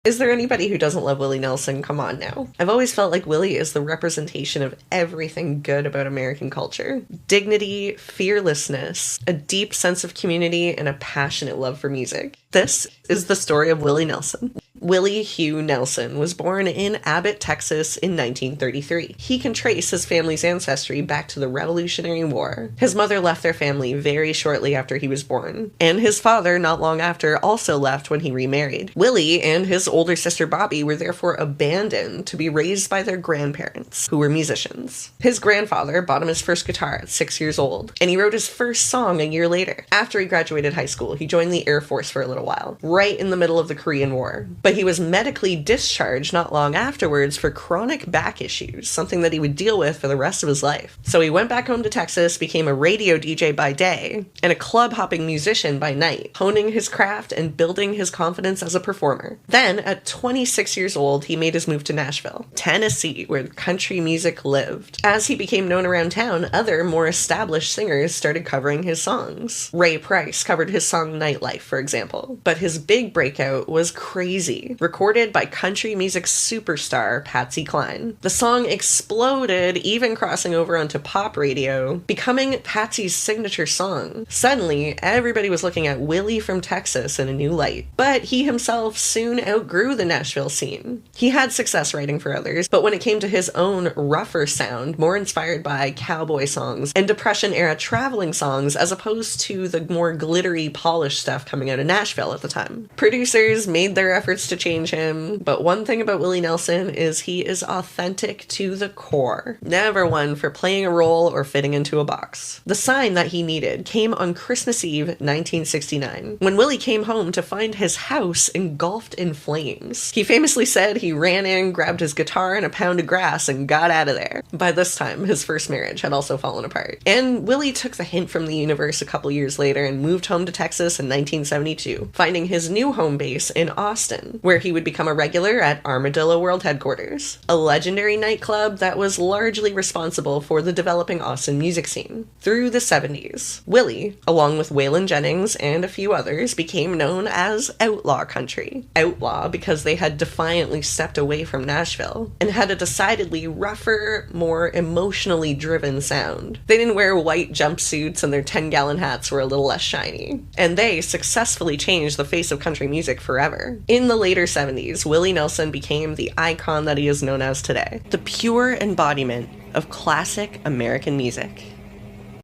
Is there anybody who doesn't love Willie Nelson? Come on now. I've always felt like Willie is the representation of everything good about American culture. Dignity, fearlessness, a deep sense of community, and a passionate love for music. This is the story of Willie Nelson. Willie Hugh Nelson was born in Abbott, Texas in 1933. He can trace his family's ancestry back to the Revolutionary War. His mother left their family very shortly after he was born, and his father not long after also left when he remarried. Willie and his older sister Bobby were therefore abandoned to be raised by their grandparents, who were musicians. His grandfather bought him his first guitar at 6 years old, and he wrote his first song a year later. After he graduated high school, he joined the Air Force for a little while, right in the middle of the Korean War. But he was medically discharged not long afterwards for chronic back issues, something that he would deal with for the rest of his life. So he went back home to Texas, became a radio DJ by day, and a club-hopping musician by night, honing his craft and building his confidence as a performer. Then, at 26 years old, he made his move to Nashville, Tennessee, where country music lived. As he became known around town, other, more established singers started covering his songs. Ray Price covered his song Nightlife, for example. But his big breakout was Crazy, recorded by country music superstar Patsy Cline. The song exploded, even crossing over onto pop radio, becoming Patsy's signature song. Suddenly, everybody was looking at Willie from Texas in a new light. But he himself soon outgrew the Nashville scene. He had success writing for others, but when it came to his own rougher sound, more inspired by cowboy songs and Depression-era traveling songs as opposed to the more glittery, polished stuff coming out of Nashville at the time. Producers made their efforts to change him, but one thing about Willie Nelson is he is authentic to the core. Never one for playing a role or fitting into a box. The sign that he needed came on Christmas Eve, 1969, when Willie came home to find his house engulfed in flames. He famously said he ran in, grabbed his guitar and a pound of grass, and got out of there. By this time, his first marriage had also fallen apart. And Willie took the hint from the universe a couple years later and moved home to Texas in 1972, finding his new home base in Austin, where he would become a regular at Armadillo World Headquarters, a legendary nightclub that was largely responsible for the developing Austin music scene. Through the 70s, Willie, along with Waylon Jennings and a few others, became known as outlaw country. Outlaw because they had defiantly stepped away from Nashville and had a decidedly rougher, more emotionally driven sound. They didn't wear white jumpsuits and their 10-gallon hats were a little less shiny. And they successfully changed the face of country music forever. In the later 70s, Willie Nelson became the icon that he is known as today. The pure embodiment of classic American music.